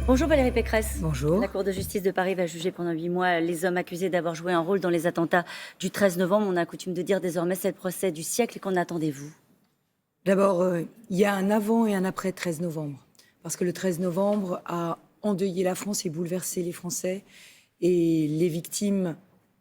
Bonjour Valérie Pécresse. Bonjour. La Cour de justice de Paris va juger pendant 8 mois les hommes accusés d'avoir joué un rôle dans les attentats du 13 novembre. On a coutume de dire désormais c'est le procès du siècle. Qu'en attendez-vous? D'abord, il y a un avant et un après 13 novembre. Parce que le 13 novembre a endeuillé la France et bouleversé les Français. Et les victimes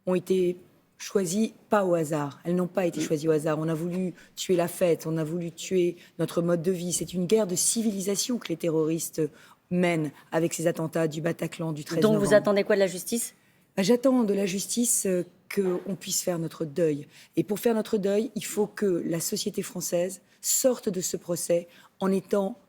ont été choisies pas au hasard. Elles n'ont pas été choisies au hasard. On a voulu tuer la fête, on a voulu tuer notre mode de vie. C'est une guerre de civilisation que les terroristes mènent avec ces attentats du Bataclan du 13 Donc novembre. vous attendez quoi de la justice? J'attends de la justice qu'on puisse faire notre deuil. Et pour faire notre deuil, il faut que la société française sorte de ce procès en étant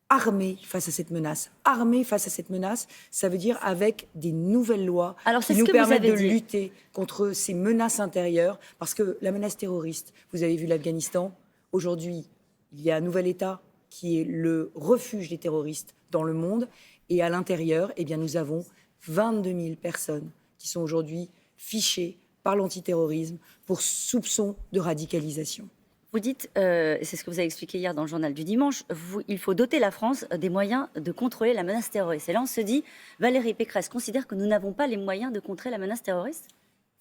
armée face à cette menace. Armée face à cette menace, ça veut dire avec des nouvelles lois qui nous permettent de lutter contre ces menaces intérieures. Parce que la menace terroriste, vous avez vu l'Afghanistan, aujourd'hui, il y a un nouvel État qui est le refuge des terroristes dans le monde. Et à l'intérieur, eh bien, nous avons 22 000 personnes qui sont aujourd'hui fichées par l'antiterrorisme pour soupçon de radicalisation. Vous dites, c'est ce que vous avez expliqué hier dans le journal du dimanche, il faut doter la France des moyens de contrôler la menace terroriste. Et là, on se dit, Valérie Pécresse considère que nous n'avons pas les moyens de contrer la menace terroriste?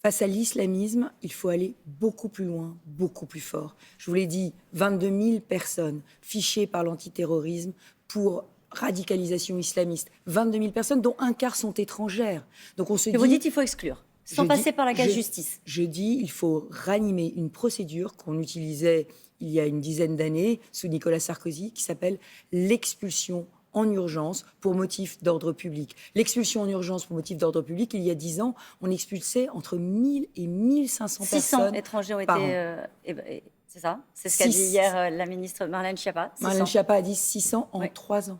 Face à l'islamisme, il faut aller beaucoup plus loin, beaucoup plus fort. Je vous l'ai dit, 22 000 personnes fichées par l'antiterrorisme pour radicalisation islamiste. 22 000 personnes, dont un quart sont étrangères. Donc on se dit... Vous dites qu'il faut exclure, sans passer par la case justice. Je dis il faut ranimer une procédure qu'on utilisait il y a une dizaine d'années sous Nicolas Sarkozy, qui s'appelle l'expulsion en urgence pour motif d'ordre public. L'expulsion en urgence pour motif d'ordre public, il y a 10 ans, on expulsait entre 1000 et 1500 personnes 600 étrangers ont été... c'est ça? C'est ce qu'a dit hier la ministre Marlène Schiappa. Marlène Schiappa a dit 600 en 3 ans.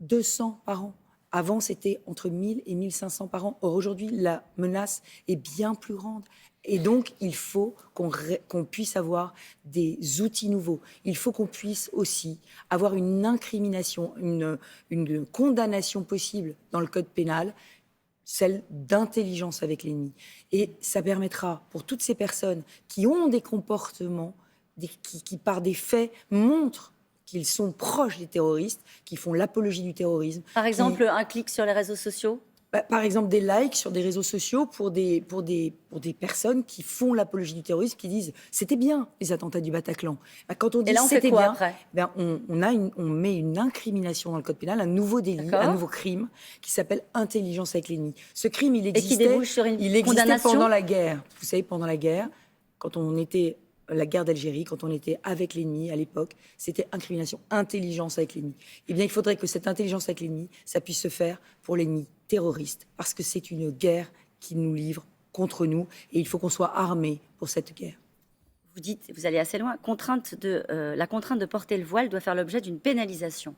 200 par an. Avant, c'était entre 1000 et 1500 par an. Or, aujourd'hui, la menace est bien plus grande. Et donc, il faut qu'on puisse avoir des outils nouveaux. Il faut qu'on puisse aussi avoir une incrimination, une condamnation possible dans le code pénal, celle d'intelligence avec l'ennemi. Et ça permettra pour toutes ces personnes qui ont des comportements, qui par des faits montrent qu'ils sont proches des terroristes, qui font l'apologie du terrorisme. Par exemple, un clic sur les réseaux sociaux? Par exemple, des likes sur des réseaux sociaux pour des personnes qui font l'apologie du terrorisme, qui disent « c'était bien, les attentats du Bataclan ». Quand on dit « c'était bien », on met une incrimination dans le code pénal, un nouveau délit, un nouveau crime, qui s'appelle intelligence avec l'ennemi. Ce crime, il existait pendant la guerre. Vous savez, pendant la guerre, quand on était... la guerre d'Algérie, quand on était avec l'ennemi à l'époque, c'était incrimination, intelligence avec l'ennemi. Eh bien, il faudrait que cette intelligence avec l'ennemi, ça puisse se faire pour l'ennemi terroriste, parce que c'est une guerre qui nous livre contre nous, et il faut qu'on soit armé pour cette guerre. Vous dites, vous allez assez loin, la contrainte de porter le voile doit faire l'objet d'une pénalisation.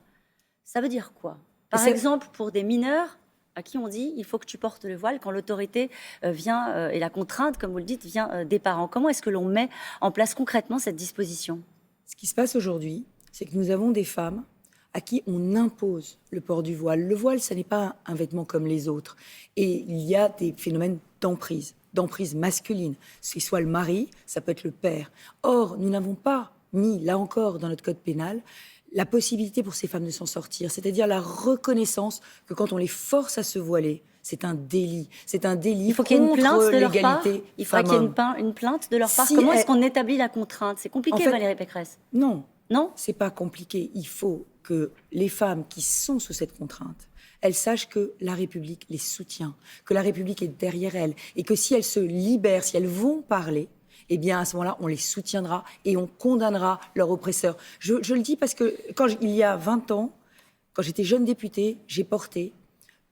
Ça veut dire quoi? Par exemple, pour des mineurs à qui on dit il faut que tu portes le voile quand l'autorité vient, et la contrainte, comme vous le dites, vient des parents. Comment est-ce que l'on met en place concrètement cette disposition? Ce qui se passe aujourd'hui, c'est que nous avons des femmes à qui on impose le port du voile. Le voile, ce n'est pas un vêtement comme les autres. Et il y a des phénomènes d'emprise masculine. C'est soit le mari, ça peut être le père. Or, nous n'avons pas mis, là encore, dans notre code pénal, la possibilité pour ces femmes de s'en sortir, c'est-à-dire la reconnaissance que quand on les force à se voiler, c'est un délit. C'est un délit il faut qu'il y ait une plainte de leur part. Il faudrait qu'il y ait une plainte de leur part. Comment est-ce qu'on établit la contrainte? C'est compliqué, Valérie Pécresse. Non. Non, c'est pas compliqué. Il faut que les femmes qui sont sous cette contrainte, elles sachent que la République les soutient, que la République est derrière elles, et que si elles se libèrent, si elles vont parler, eh bien, à ce moment-là, on les soutiendra et on condamnera leurs oppresseurs. Je le dis parce que il y a 20 ans, quand j'étais jeune députée, j'ai porté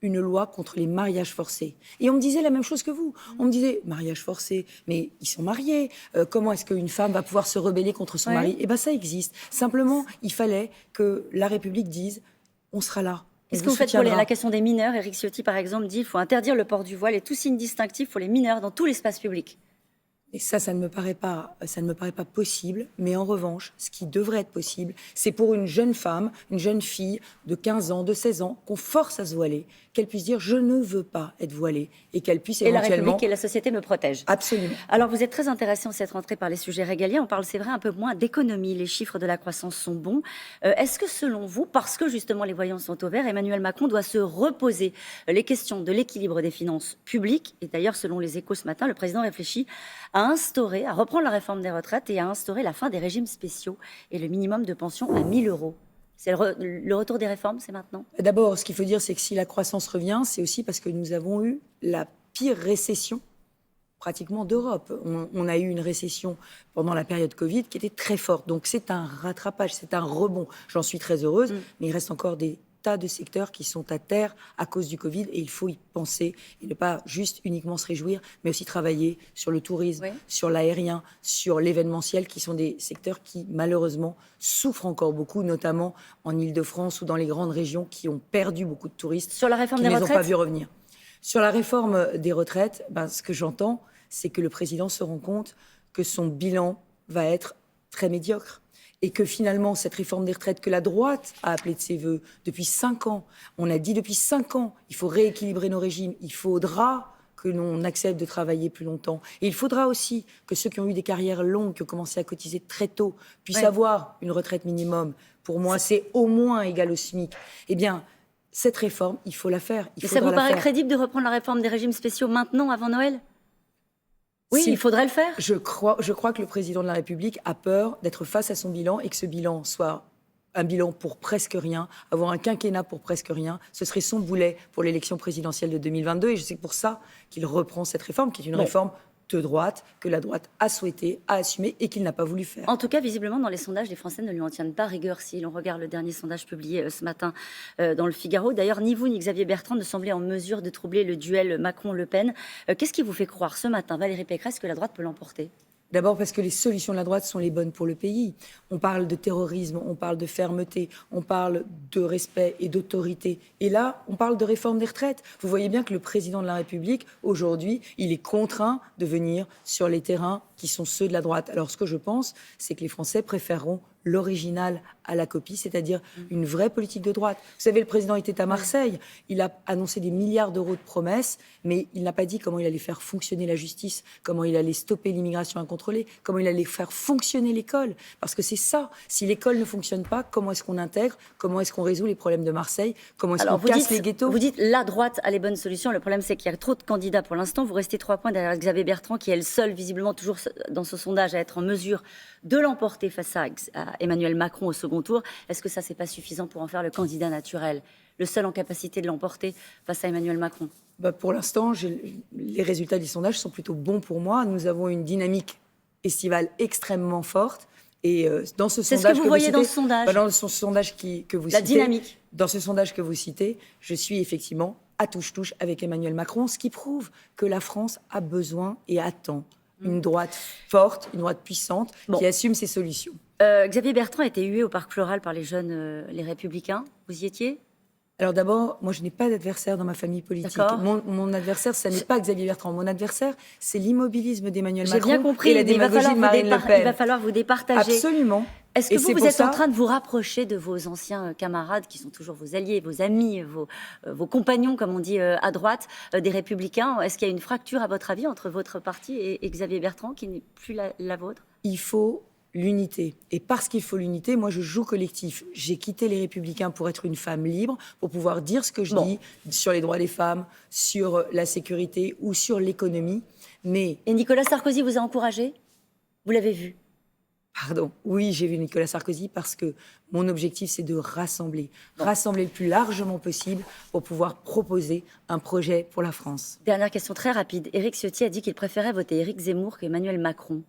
une loi contre les mariages forcés. Et on me disait la même chose que vous. On me disait, mariage forcé, mais ils sont mariés. Comment est-ce qu'une femme va pouvoir se rebeller contre son mari? Eh bien, ça existe. Simplement, il fallait que la République dise, on sera là. Qu'est-ce que vous faites pour la question des mineurs? Éric Ciotti, par exemple, dit qu'il faut interdire le port du voile et tout signe distinctif pour les mineurs dans tout l'espace public. Et ça ne me paraît pas possible. Mais en revanche, ce qui devrait être possible, c'est pour une jeune femme, une jeune fille de 15 ans, de 16 ans, qu'on force à se voiler, qu'elle puisse dire « je ne veux pas être voilée » et qu'elle puisse éventuellement... Et la République et la société me protègent. Absolument. Alors, vous êtes très intéressé en cette rentrée par les sujets régaliens. On parle, c'est vrai, un peu moins d'économie. Les chiffres de la croissance sont bons. Est-ce que, selon vous, parce que justement les voyants sont au vert, Emmanuel Macron doit se reposer les questions de l'équilibre des finances publiques? Et d'ailleurs, selon les Échos ce matin, le président réfléchit à reprendre la réforme des retraites et à instaurer la fin des régimes spéciaux et le minimum de pension à 1 000 €. C'est le retour des réformes, c'est maintenant? D'abord, ce qu'il faut dire, c'est que si la croissance revient, c'est aussi parce que nous avons eu la pire récession pratiquement d'Europe. On a eu une récession pendant la période Covid qui était très forte. Donc c'est un rattrapage, c'est un rebond. J'en suis très heureuse, mais il reste encore des tas de secteurs qui sont à terre à cause du Covid et il faut y penser et ne pas juste uniquement se réjouir, mais aussi travailler sur le tourisme, sur l'aérien, sur l'événementiel, qui sont des secteurs qui malheureusement souffrent encore beaucoup, notamment en Île-de-France ou dans les grandes régions qui ont perdu beaucoup de touristes. Sur la réforme qui des ne les ont retraites pas vus revenir. Sur la réforme des retraites, ce que j'entends, c'est que le président se rend compte que son bilan va être très médiocre. Et que finalement, cette réforme des retraites que la droite a appelée de ses voeux depuis 5 ans, on a dit depuis 5 ans, il faut rééquilibrer nos régimes, il faudra que l'on accepte de travailler plus longtemps. Et il faudra aussi que ceux qui ont eu des carrières longues, qui ont commencé à cotiser très tôt, puissent avoir une retraite minimum. Pour moi, c'est au moins égal au SMIC. Eh bien, cette réforme, il faut la faire. Mais ça vous paraît crédible de reprendre la réforme des régimes spéciaux maintenant, avant Noël? Oui, il faudrait le faire. Je crois que le président de la République a peur d'être face à son bilan et que ce bilan soit un bilan pour presque rien, avoir un quinquennat pour presque rien. Ce serait son boulet pour l'élection présidentielle de 2022. Et c'est pour ça qu'il reprend cette réforme, qui est une réforme de droite, que la droite a souhaité, a assumé et qu'il n'a pas voulu faire. En tout cas, visiblement, dans les sondages, les Français ne lui en tiennent pas rigueur si l'on regarde le dernier sondage publié ce matin dans le Figaro. D'ailleurs, ni vous ni Xavier Bertrand ne semblaient en mesure de troubler le duel Macron-Le Pen. Qu'est-ce qui vous fait croire ce matin, Valérie Pécresse, que la droite peut l'emporter? D'abord parce que les solutions de la droite sont les bonnes pour le pays. On parle de terrorisme, on parle de fermeté, on parle de respect et d'autorité. Et là, on parle de réforme des retraites. Vous voyez bien que le président de la République, aujourd'hui, il est contraint de venir sur les terrains qui sont ceux de la droite. Alors ce que je pense, c'est que les Français préféreront l'original à la copie, c'est-à-dire une vraie politique de droite. Vous savez, le président était à Marseille, il a annoncé des milliards d'euros de promesses, mais il n'a pas dit comment il allait faire fonctionner la justice, comment il allait stopper l'immigration incontrôlée, comment il allait faire fonctionner l'école. Parce que c'est ça, si l'école ne fonctionne pas, comment est-ce qu'on intègre, comment est-ce qu'on résout les problèmes de Marseille, comment est-ce qu'on casse les ghettos? Vous dites la droite a les bonnes solutions, le problème c'est qu'il y a trop de candidats pour l'instant. Vous restez 3 points derrière Xavier Bertrand, qui est le seul, visiblement toujours dans ce sondage, à être en mesure de l'emporter face à Emmanuel Macron au second tour. Est-ce que ça, c'est pas suffisant pour en faire le candidat naturel, le seul en capacité de l'emporter face à Emmanuel Macron? Pour l'instant, les résultats des sondages sont plutôt bons pour moi. Nous avons une dynamique estivale extrêmement forte. Et dans ce sondage, c'est ce que vous voyez dans ce sondage, dans ce sondage que vous la citez, dynamique. Dans ce sondage que vous citez, je suis effectivement à touche-touche avec Emmanuel Macron, ce qui prouve que la France a besoin et attend une droite forte, une droite puissante, qui assume ses solutions. Xavier Bertrand a été hué au Parc Floral par les jeunes, les Républicains. Vous y étiez? Alors d'abord, moi je n'ai pas d'adversaire dans ma famille politique. Mon adversaire, ce n'est pas Xavier Bertrand. Mon adversaire, c'est l'immobilisme d'Emmanuel Macron. J'ai bien compris, et la démagogie de Marine Le Pen. Il va falloir vous départager. Absolument. Est-ce que vous êtes en train de vous rapprocher de vos anciens camarades, qui sont toujours vos alliés, vos amis, vos compagnons, comme on dit à droite, des Républicains? Est-ce qu'il y a une fracture, à votre avis, entre votre parti et Xavier Bertrand, qui n'est plus la vôtre? Il faut l'unité. Et parce qu'il faut l'unité, moi je joue collectif. J'ai quitté les Républicains pour être une femme libre, pour pouvoir dire ce que je dis sur les droits des femmes, sur la sécurité ou sur l'économie. Mais... Et Nicolas Sarkozy vous a encouragé? Vous l'avez vu? Pardon, oui, j'ai vu Nicolas Sarkozy parce que mon objectif, c'est de rassembler le plus largement possible pour pouvoir proposer un projet pour la France. Dernière question très rapide. Éric Ciotti a dit qu'il préférait voter Éric Zemmour qu'Emmanuel Macron.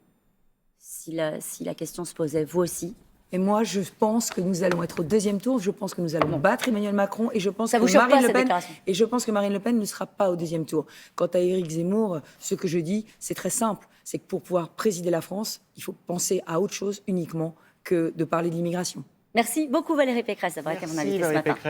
Si la question se posait, vous aussi? Et moi, je pense que nous allons être au 2e tour. Je pense que nous allons battre Emmanuel Macron. Et je pense que Marine Le Pen ne sera pas au 2e tour. Quant à Éric Zemmour, ce que je dis, c'est très simple. C'est que pour pouvoir présider la France, il faut penser à autre chose uniquement que de parler de l'immigration. Merci beaucoup Valérie Pécresse d'avoir été mon invitée ce matin.